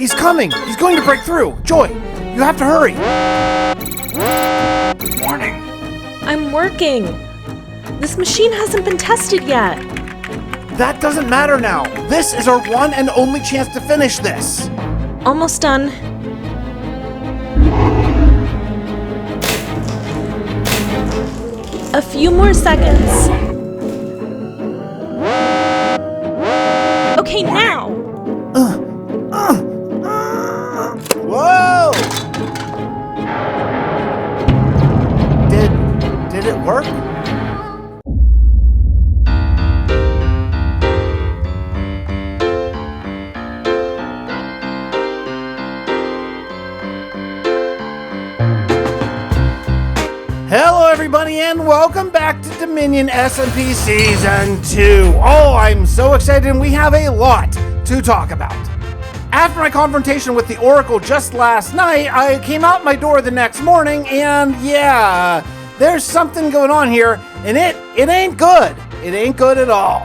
He's coming! He's going to break through! Joy, you have to hurry! Good morning. I'm working. This machine hasn't been tested yet. That doesn't matter now. This is our one and only chance to finish this. Almost done. A few more seconds. Okay, now! Whoa! Did it work? Hello everybody and welcome back to Dominion SMP Season 2. Oh, I'm so excited and we have a lot to talk about. After my confrontation with the Oracle just last night, I came out my door the next morning and yeah, there's something going on here and it ain't good. It ain't good at all.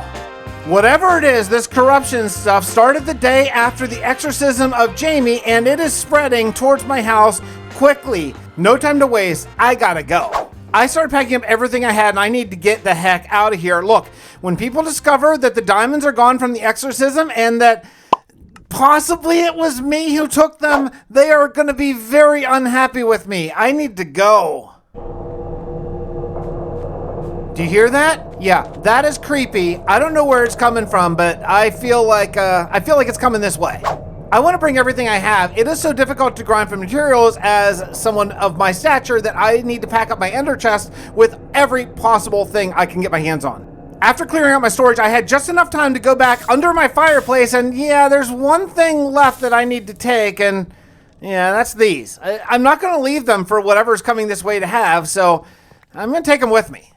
Whatever it is, this corruption stuff started the day after the exorcism of Jamie and it is spreading towards my house quickly. No time to waste, I gotta go. I started packing up everything I had and I need to get the heck out of here. Look, when people discover that the diamonds are gone from the exorcism and that possibly it was me who took them, they are gonna be very unhappy with me. I need to go. Do you hear that? Yeah, that is creepy. I don't know where it's coming from, but I feel like it's coming this way. I want to bring everything I have. It is so difficult to grind for materials as someone of my stature that I need to pack up my ender chest with every possible thing I can get my hands on. After clearing out my storage, I had just enough time to go back under my fireplace and yeah, there's one thing left that I need to take and yeah, that's these. I'm not going to leave them for whatever's coming this way to have, so I'm going to take them with me.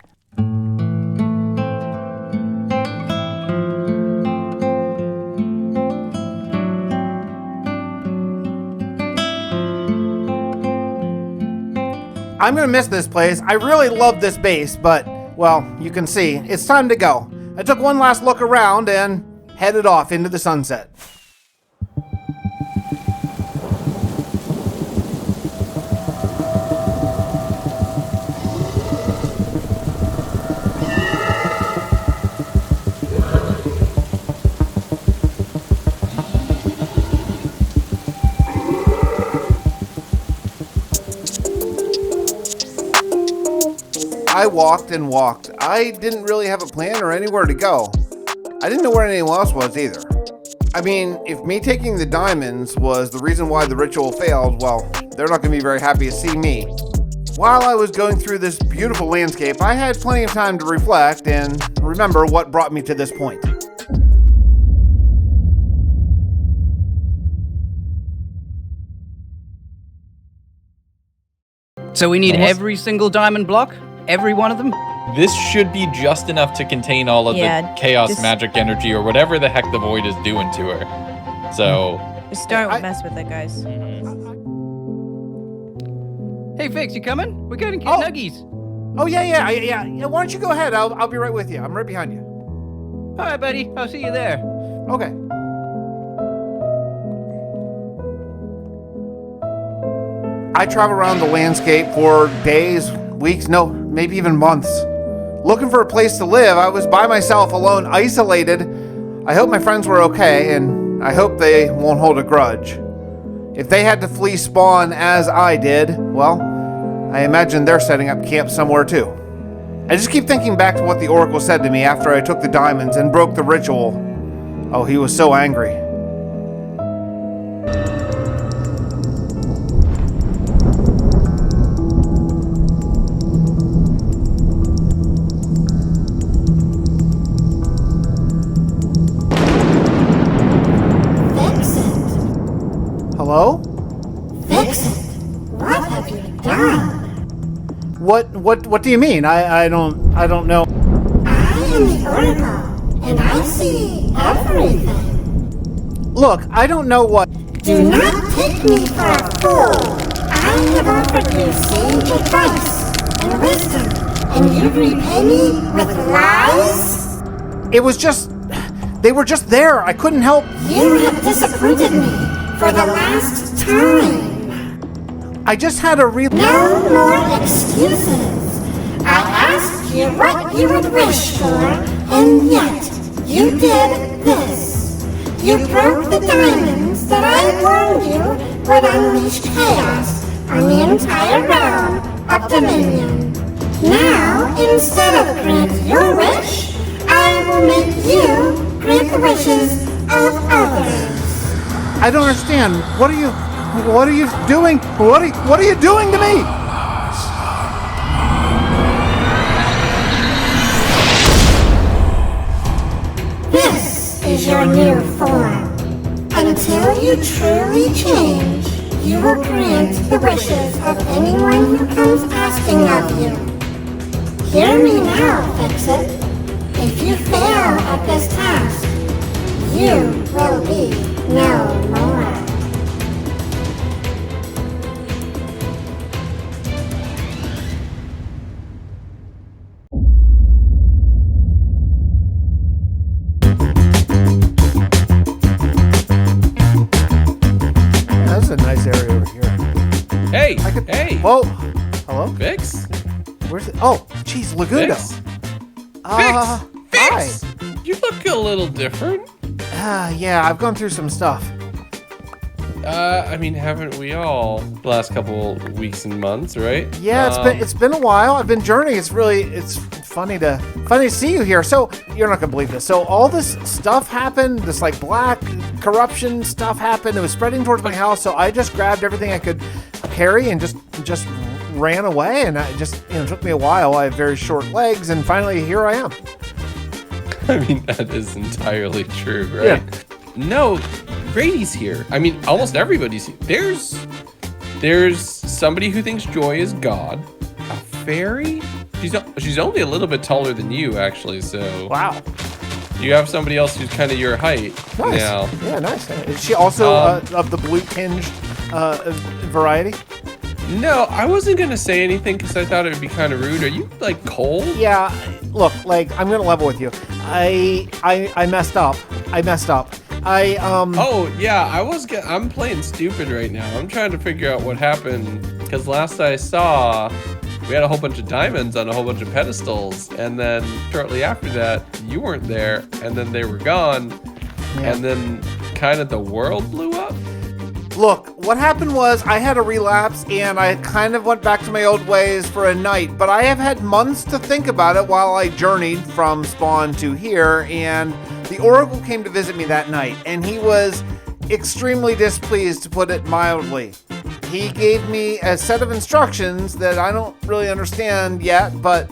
I'm gonna miss this place. I really love this base, but, well, you can see, it's time to go. I took one last look around and headed off into the sunset. I walked and walked. I didn't really have a plan or anywhere to go. I didn't know where anyone else was either. I mean, if me taking the diamonds was the reason why the ritual failed, well, they're not going to be very happy to see me. While I was going through this beautiful landscape, I had plenty of time to reflect and remember what brought me to this point. So we need every single diamond block? Every one of them? This should be just enough to contain all of the chaos magic energy or whatever the heck the void is doing to her. So... Just don't mess with it, guys. Hey, Fix, you coming? We're going to get nuggies. Oh, yeah. Why don't you go ahead? I'll be right with you. I'm right behind you. All right, buddy. I'll see you there. Okay. I travel around the landscape for days, weeks, no, maybe even months. Looking for a place to live. I was by myself, alone, isolated. I hope my friends were okay, and I hope they won't hold a grudge. If they had to flee spawn as I did, well, I imagine they're setting up camp somewhere too. I just keep thinking back to what the Oracle said to me after I took the diamonds and broke the ritual. Oh, he was so angry. Hello? Fixxitt, what have you done? What do you mean? I don't know. I am the Oracle, and I see everything. Look, I don't know what... Do not take me for a fool. I have offered you sage advice and wisdom, and you repay me with lies? It was just... They were just there. I couldn't help... You have disappointed me. For for the last time. I just had a No more excuses. I asked you what you would wish for, and yet you did this. You broke the diamonds that I warned you would unleash chaos on the entire realm of Dominion. Now, instead of grant your wish, I will make you grant the wishes of others. I don't understand. What are you doing? What are you doing to me? This is your new form. Until you truly change, you will grant the wishes of anyone who comes asking of you. Hear me now, Fixxitt. If you fail at this task, you will be no more. That's a nice area over here. Hey, hey. Whoa. Hello? Fix? Where's it? Oh, geez, Lagundo. Fix? Hi. You look a little different. Yeah, I've gone through some stuff. I mean, haven't we all the last couple weeks and months, right? Yeah, it's been a while. I've been journeying. It's funny to see you here. So you're not gonna believe this. So all this stuff happened. This like black corruption stuff happened. It was spreading towards my house. So I just grabbed everything I could carry and just ran away. And it just took me a while. I have very short legs, and finally here I am. I mean, that is entirely true, right? Yeah. No, Brady's here. I mean, almost everybody's here. There's somebody who thinks Joy is God. A fairy? She's only a little bit taller than you, actually, so... Wow. You have somebody else who's kind of your height Nice. now. Yeah, nice. Is she also of the blue tinged variety? No, I wasn't going to say anything because I thought it would be kind of rude. Are you, like, cold? Yeah, look, like, I'm gonna level with you. I messed up. Oh, yeah, I'm playing stupid right now. I'm trying to figure out what happened because last I saw, we had a whole bunch of diamonds on a whole bunch of pedestals, and then shortly after that, you weren't there, and then they were gone, and then kind of the world blew up. Look, what happened was I had a relapse and I kind of went back to my old ways for a night, but I have had months to think about it while I journeyed from Spawn to here, and the Oracle came to visit me that night, and he was extremely displeased, to put it mildly. He gave me a set of instructions that I don't really understand yet, but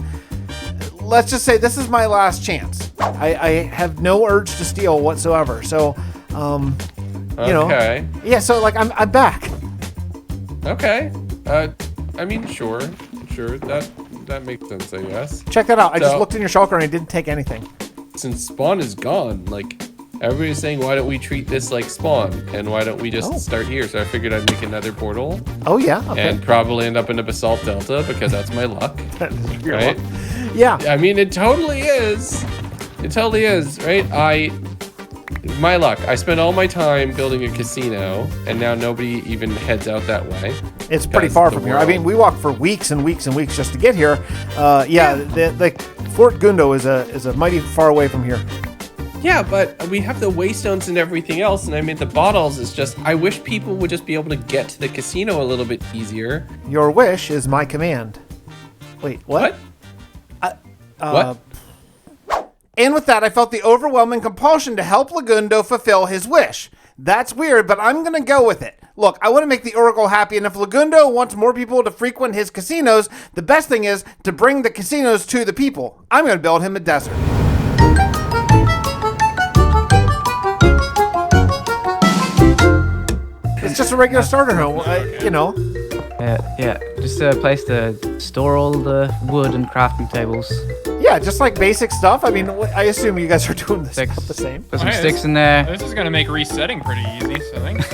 let's just say this is my last chance. I have no urge to steal whatsoever, so, Okay. Yeah, so like I'm back. Okay. I mean, sure. That makes sense, I guess. Check that out. I just So- looked in your shulker and I didn't take anything. Since Spawn is gone, like, everybody's saying, why don't we treat this like Spawn? And why don't we just start here? So I figured I'd make another portal. Oh yeah. Okay. And probably end up in a basalt delta because that's my luck. Right? Yeah. I mean, it totally is. It totally is, right? My luck. I spent all my time building a casino, and now nobody even heads out that way. It's pretty far from here. I mean, we walked for weeks and weeks and weeks just to get here. The Fort Gundo is a mighty far away from here. Yeah, but we have the waystones and everything else, and I mean, the bottles is just... I wish people would just be able to get to the casino a little bit easier. Your wish is my command. Wait, what? What? And with that, I felt the overwhelming compulsion to help Lagundo fulfill his wish. That's weird, but I'm going to go with it. Look, I want to make the Oracle happy, and if Lagundo wants more people to frequent his casinos, the best thing is to bring the casinos to the people. I'm going to build him a desert. It's just a regular starter home, Yeah, just a place to store all the wood and crafting tables. Yeah, just like basic stuff. I mean, I assume you guys are doing this stuff the same. Put some sticks in there. This is gonna make resetting pretty easy, so thanks.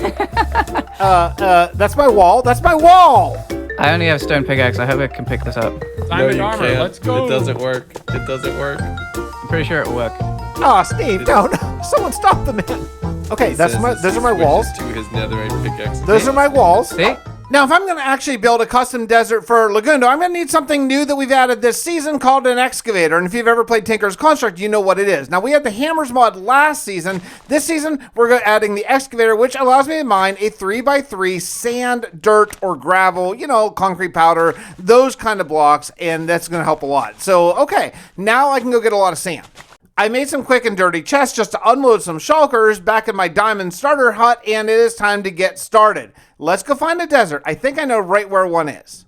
That's my wall. That's my wall! I only have a stone pickaxe. I hope I can pick this up. Diamond armor, can't. let's go. It doesn't work. It doesn't work. I'm pretty sure it'll work. Oh, Steve, no. Someone stop the man. Okay, He those says are as he my walls. switches to his netherite pickaxe. Those are my walls. See? Now, if I'm going to actually build a custom desert for Lagundo, I'm going to need something new that we've added this season called an excavator. And if you've ever played Tinker's Construct, you know what it is. Now, we had the hammers mod last season. This season, we're adding the excavator, which allows me to mine a 3x3 sand, dirt, or gravel, concrete powder, those kind of blocks, and that's going to help a lot. So, okay, now I can go get a lot of sand. I made some quick and dirty chests just to unload some shulkers back in my diamond starter hut, and it is time to get started. Let's go find a desert. I think I know right where one is.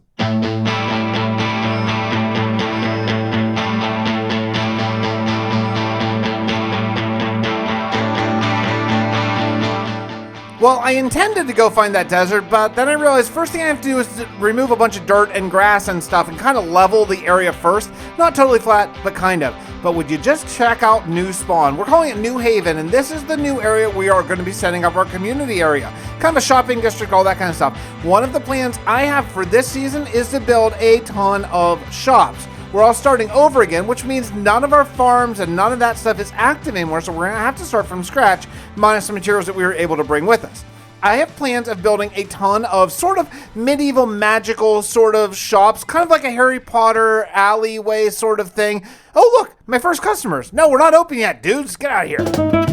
Well, I intended to go find that desert, but then I realized first thing I have to do is to remove a bunch of dirt and grass and stuff and kind of level the area first. Not totally flat, but kind of. But would you just check out New Spawn? We're calling it New Haven, and this is the new area we are going to be setting up our community area. Kind of a shopping district, all that kind of stuff. One of the plans I have for this season is to build a ton of shops. We're all starting over again, which means none of our farms and none of that stuff is active anymore, so we're going to have to start from scratch, minus the materials that we were able to bring with us. I have plans of building a ton of sort of medieval magical sort of shops, kind of like a Harry Potter alleyway sort of thing. Oh, look, my first customers. No, we're not open yet, dudes. Get out of here.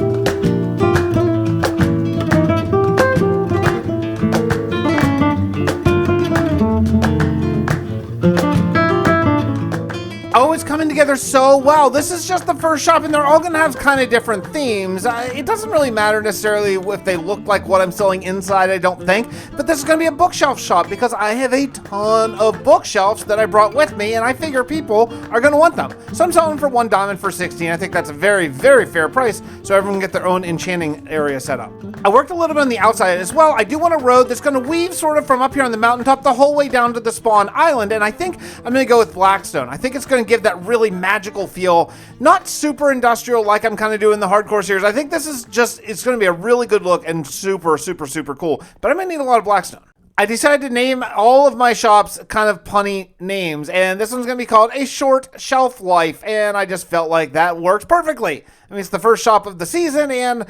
Oh, it's coming together so well. This is just the first shop, and they're all going to have kind of different themes. It doesn't really matter necessarily if they look like what I'm selling inside, I don't think. But this is going to be a bookshelf shop because I have a ton of bookshelves that I brought with me, and I figure people are going to want them. So I'm selling for 1 diamond for 16. I think that's a very, very fair price, so everyone can get their own enchanting area set up. I worked a little bit on the outside as well. I do want a road that's going to weave sort of from up here on the mountaintop the whole way down to the spawn island, and I think I'm going to go with blackstone. I think it's going to give that really magical feel, not super industrial like I'm kind of doing the hardcore series. I think this is just, it's going to be a really good look and super, super, super cool, but I'm going to need a lot of blackstone. I decided to name all of my shops kind of punny names, and this one's going to be called A Short Shelf Life, and I just felt like that works perfectly. I mean, it's the first shop of the season, and,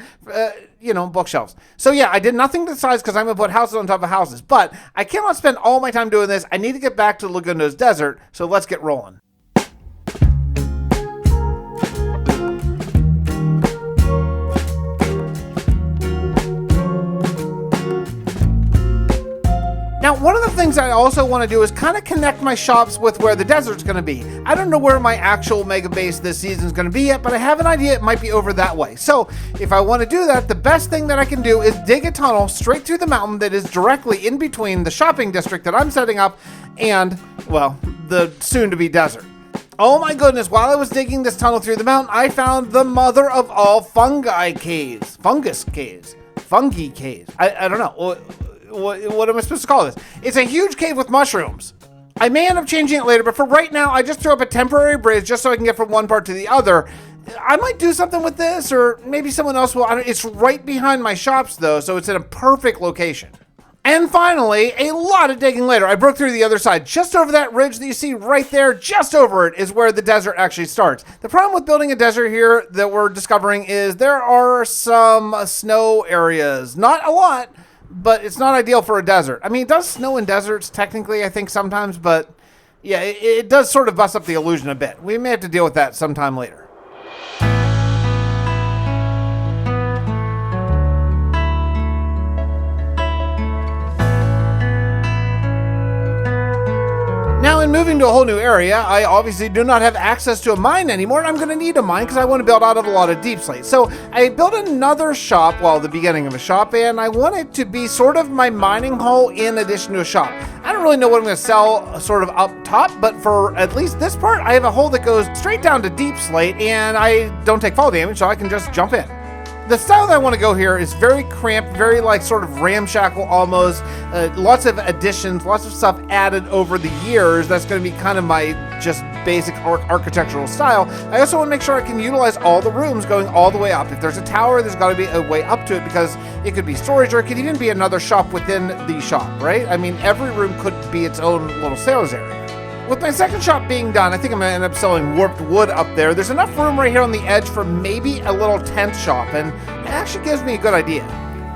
bookshelves. So yeah, I did nothing to the size because I'm going to put houses on top of houses, but I cannot spend all my time doing this. I need to get back to Lagundo's desert, so let's get rolling. Now, one of the things I also want to do is kind of connect my shops with where the desert's going to be. I don't know where my actual mega base this season is going to be yet, but I have an idea it might be over that way. So if I want to do that, the best thing that I can do is dig a tunnel straight through the mountain that is directly in between the shopping district that I'm setting up and, well, the soon-to-be desert. Oh my goodness, while I was digging this tunnel through the mountain, I found the mother of all fungi caves. Fungus caves. Fungi caves. I don't know. What am I supposed to call this? It's a huge cave with mushrooms. I may end up changing it later, but for right now, I just threw up a temporary bridge just so I can get from one part to the other. I might do something with this, or maybe someone else will. It's right behind my shops, though, so it's in a perfect location. And finally, a lot of digging later, I broke through the other side. Just over that ridge that you see right there, just over it, is where the desert actually starts. The problem with building a desert here that we're discovering is there are some snow areas. Not a lot, but it's not ideal for a desert. I mean, it does snow in deserts, technically, I think sometimes, but yeah, it does sort of bust up the illusion a bit. We may have to deal with that sometime later. Now, in moving to a whole new area, I obviously do not have access to a mine anymore, and I'm going to need a mine because I want to build out of a lot of deep slate. So I built another shop, well, the beginning of a shop, and I want it to be sort of my mining hole in addition to a shop. I don't really know what I'm going to sell sort of up top, but for at least this part, I have a hole that goes straight down to deep slate, and I don't take fall damage, so I can just jump in. The style that I want to go here is very cramped, very like sort of ramshackle almost. Lots of additions, lots of stuff added over the years. That's going to be kind of my just basic architectural style. I also want to make sure I can utilize all the rooms going all the way up. If there's a tower, there's got to be a way up to it because it could be storage or it could even be another shop within the shop, right? I mean, every room could be its own little sales area. With my second shop being done, I think I'm gonna end up selling warped wood up there. There's enough room right here on the edge for maybe a little tent shop, and it actually gives me a good idea.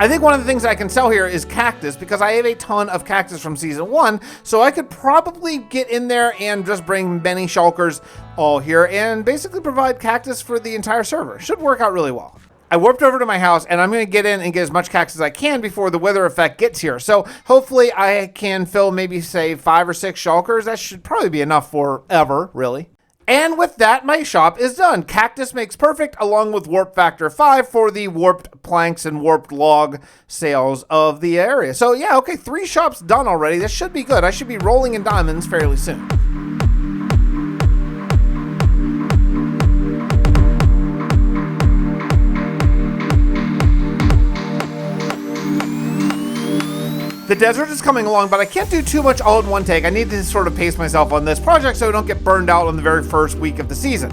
I think one of the things I can sell here is cactus, because I have a ton of cactus from season 1, so I could probably get in there and just bring many shulkers all here and basically provide cactus for the entire server. Should work out really well. I warped over to my house, and I'm going to get in and get as much cactus as I can before the weather effect gets here. So hopefully I can fill maybe, say, 5 or 6 shulkers. That should probably be enough forever, really. And with that, my shop is done. Cactus makes perfect, along with warp factor 5 for the warped planks and warped log sales of the area. So yeah, okay, 3 shops done already. This should be good. I should be rolling in diamonds fairly soon. The desert is coming along, but I can't do too much all in one take. I need to sort of pace myself on this project so I don't get burned out on the very first week of the season.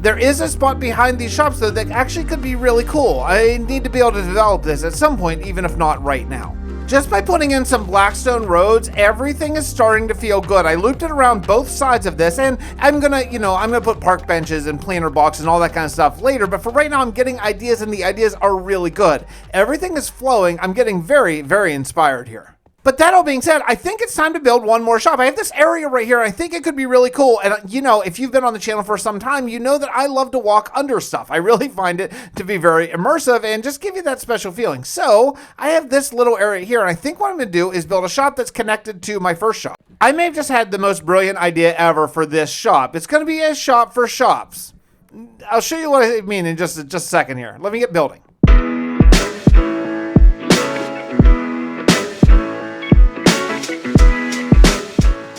There is a spot behind these shops, though, that actually could be really cool. I need to be able to develop this at some point, even if not right now. Just by putting in some blackstone roads, everything is starting to feel good. I looped it around both sides of this, and I'm gonna put park benches and planter boxes and all that kind of stuff later, but for right now, I'm getting ideas, and the ideas are really good. Everything is flowing. I'm getting very, very inspired here. But that all being said, I think it's time to build one more shop. I have this area right here. I think it could be really cool. And if you've been on the channel for some time, you know that I love to walk under stuff. I really find it to be very immersive and just give you that special feeling. So I have this little area here. And I think what I'm going to do is build a shop that's connected to my first shop. I may have just had the most brilliant idea ever for this shop. It's going to be a shop for shops. I'll show you what I mean in just a second here. Let me get building.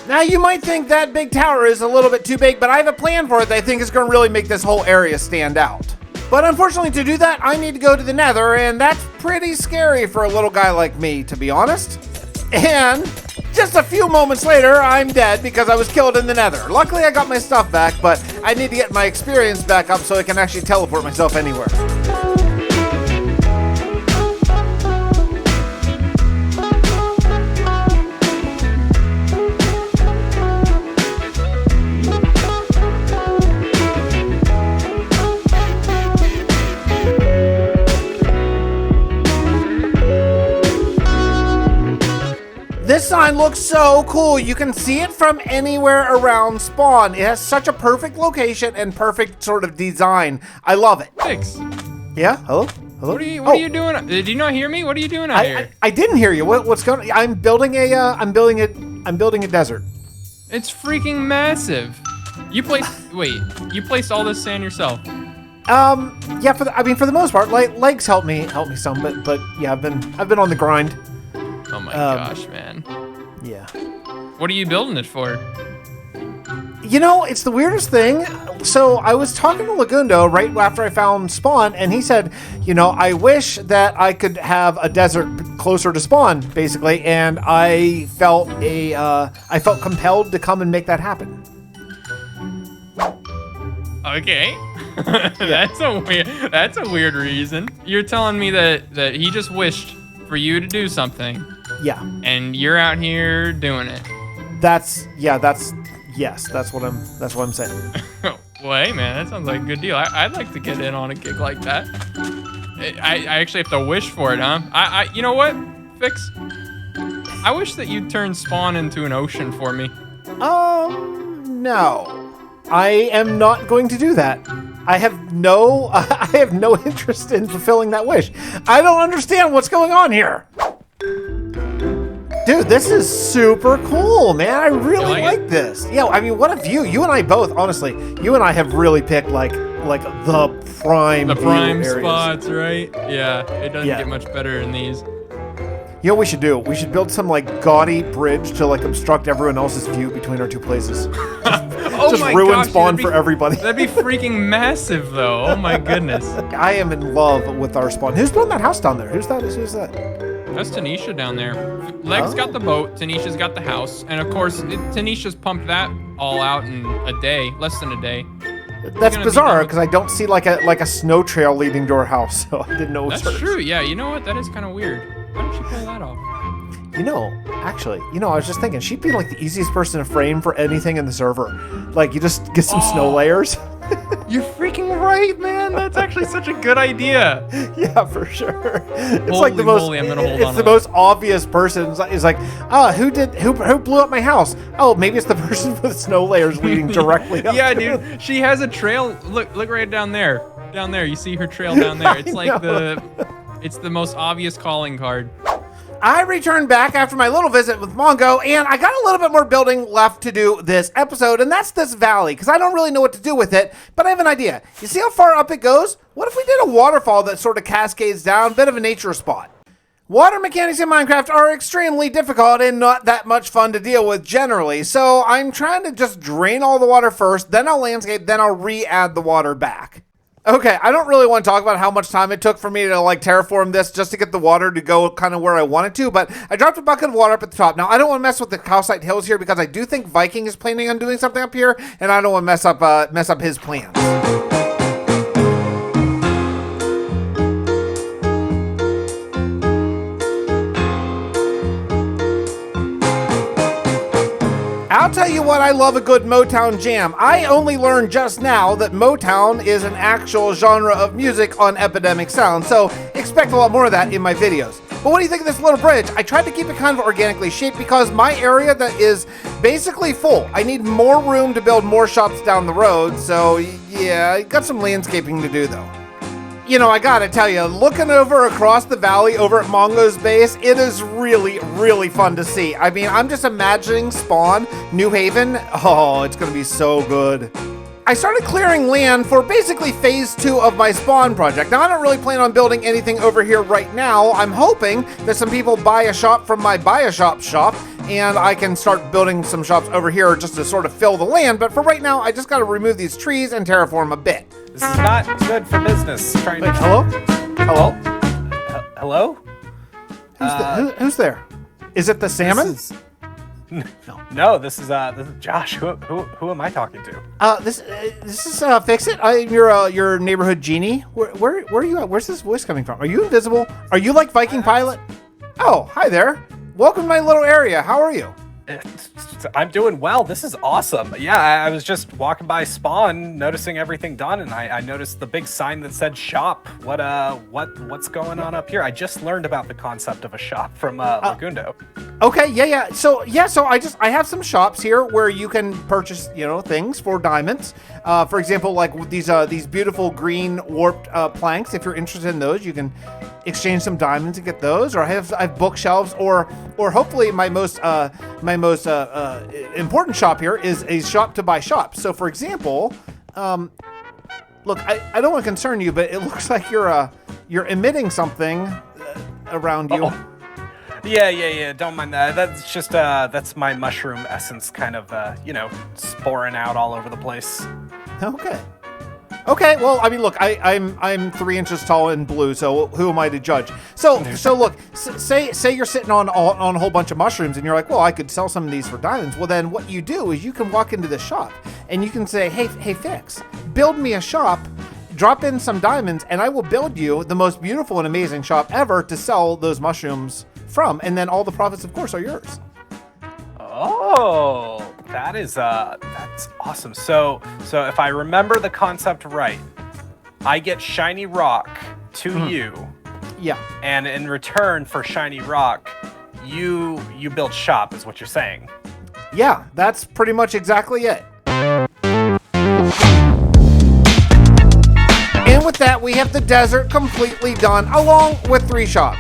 Now, you might think that big tower is a little bit too big, but I have a plan for it that I think is going to really make this whole area stand out. But unfortunately, to do that, I need to go to the Nether, and that's pretty scary for a little guy like me, to be honest. And just a few moments later, I'm dead because I was killed in the Nether. Luckily, I got my stuff back, but I need to get my experience back up so I can actually teleport myself anywhere. This sign looks so cool. You can see it from anywhere around spawn. It has such a perfect location and perfect sort of design. I love it. Fix. Yeah? Hello? Hello? What are you doing? Did you not hear me? What are you doing out here? I didn't hear you. What's going on? I'm building a desert. It's freaking massive. You placed all this sand yourself. Yeah, for the most part, legs help me some, but yeah, I've been on the grind. Oh my gosh, man. Yeah. What are you building it for? It's the weirdest thing. So I was talking to Lagundo right after I found spawn, and he said, I wish that I could have a desert closer to spawn, basically, and I felt compelled to come and make that happen. Okay. That's a weird reason. You're telling me that he just wished for you to do something. Yeah. And you're out here doing it. That's what I'm saying. Well, hey man, that sounds like a good deal. I'd like to get in on a gig like that. I actually have to wish for it, huh? You know what, Fix? I wish that you'd turn spawn into an ocean for me. No. I am not going to do that. I have no interest in fulfilling that wish. I don't understand what's going on here. Dude, this is super cool, man. I really like this. Yeah, I mean, what a view. You and I both, honestly, have really picked like the prime spots, right? Yeah, it doesn't get much better than these. You know what we should do? We should build some gaudy bridge to obstruct everyone else's view between our two places. Just ruin spawn for everybody. That'd be freaking massive, though. Oh my goodness. I am in love with our spawn. Who's building that house down there? Who's that? That's Tanisha down there. Leg's got the boat, Tanisha's got the house, and of course, Tanisha's pumped that all out in a day, less than a day. That's bizarre because I don't see like a snow trail leading to our house, so I didn't know it was That's true. Yeah, you know what? That is kind of weird. Why don't you pull that off? Actually, I was just thinking she'd be like the easiest person to frame for anything in the server. Like, you just get some snow layers. You're freaking right, man. That's actually such a good idea. Yeah, for sure. It's Holy like the most. moly, I'm gonna hold it's on the to most obvious person. It's like, who blew up my house? Oh, maybe it's the person with snow layers leading directly up. Yeah, dude. She has a trail. Look right down there. Down there. You see her trail down there. It's like it's the most obvious calling card. I returned back after my little visit with Mongo, and I got a little bit more building left to do this episode, and that's this valley, because I don't really know what to do with it, but I have an idea. You see how far up it goes? What if we did a waterfall that sort of cascades down, bit of a nature spot? Water mechanics in Minecraft are extremely difficult and not that much fun to deal with generally, so I'm trying to just drain all the water first, then I'll landscape, then I'll re-add the water back. Okay, I don't really want to talk about how much time it took for me to terraform this just to get the water to go kind of where I wanted to, but I dropped a bucket of water up at the top. Now, I don't want to mess with the calcite hills here because I do think Viking is planning on doing something up here, and I don't want to mess up his plans. I'll tell you what, I love a good Motown jam. I only learned just now that Motown is an actual genre of music on Epidemic Sound, so expect a lot more of that in my videos. But what do you think of this little bridge? I tried to keep it kind of organically shaped because my area that is basically full. I need more room to build more shops down the road, so yeah, I got some landscaping to do though. I gotta tell you, looking over across the valley over at Mongo's base, it is really, really fun to see. I mean, I'm just imagining Spawn, New Haven. Oh, it's gonna be so good. I started clearing land for basically phase 2 of my Spawn project. Now, I don't really plan on building anything over here right now. I'm hoping that some people buy a shop from my Buy a Shop shop, and I can start building some shops over here just to sort of fill the land. But for right now, I just gotta remove these trees and terraform a bit. This is not good for business. Wait, hello? Hello? Hello? Who's there? Is it the salmon? No, this is Josh. Who am I talking to? This is Fixxitt. I'm your neighborhood genie. Where are you at? Where's this voice coming from? Are you invisible? Are you like Viking Pilot? Oh, hi there. Welcome to my little area. How are you? I'm doing well. This is awesome. Yeah, I was just walking by Spawn, noticing everything done, and I noticed the big sign that said shop. What's going on up here? I just learned about the concept of a shop from Lagundo. Okay, yeah. So I have some shops here where you can purchase, things for diamonds. For example, like these beautiful green warped planks. If you're interested in those, you can exchange some diamonds and get those. Or I have bookshelves, or hopefully my most important shop here is a shop to buy shops. So for example, look, I don't want to concern you, but it looks like you're emitting something around you. Oh. Yeah. Don't mind that. That's just that's my mushroom essence, kind of sporing out all over the place. Okay. Well, I mean, look, I'm 3 inches tall and blue, so who am I to judge? So look, say you're sitting on a whole bunch of mushrooms, and you're like, well, I could sell some of these for diamonds. Well, then what you do is you can walk into the shop, and you can say, hey, Fix, build me a shop. Drop in some diamonds, and I will build you the most beautiful and amazing shop ever to sell those mushrooms from, and then all the profits, of course, are yours. Oh, that's awesome. So if I remember the concept right, I get shiny rock to you. Yeah. And in return for shiny rock, you build shop, is what you're saying. Yeah, that's pretty much exactly it. And with that, we have the desert completely done, along with 3 shops.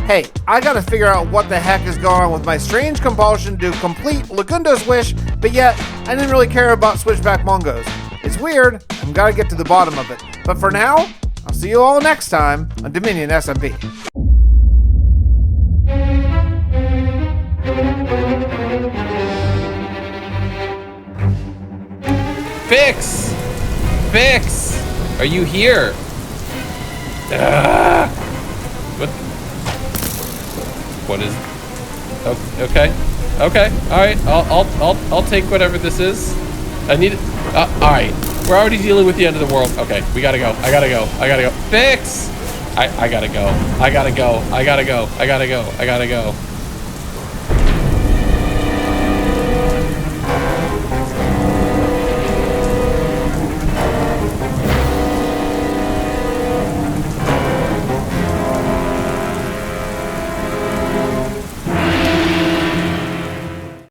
Hey, I gotta figure out what the heck is going on with my strange compulsion to complete Lagundo's wish, but yet, I didn't really care about Switchback Mongos. It's weird, I've gotta get to the bottom of it. But for now, I'll see you all next time on Dominion SMP. Fix! Are you here? What is? Oh, okay. All right. I'll take whatever this is. I need it. All right. We're already dealing with the end of the world. Okay. We gotta go. I gotta go. Fix! I gotta go. I gotta go. I gotta go. I gotta go. I gotta go.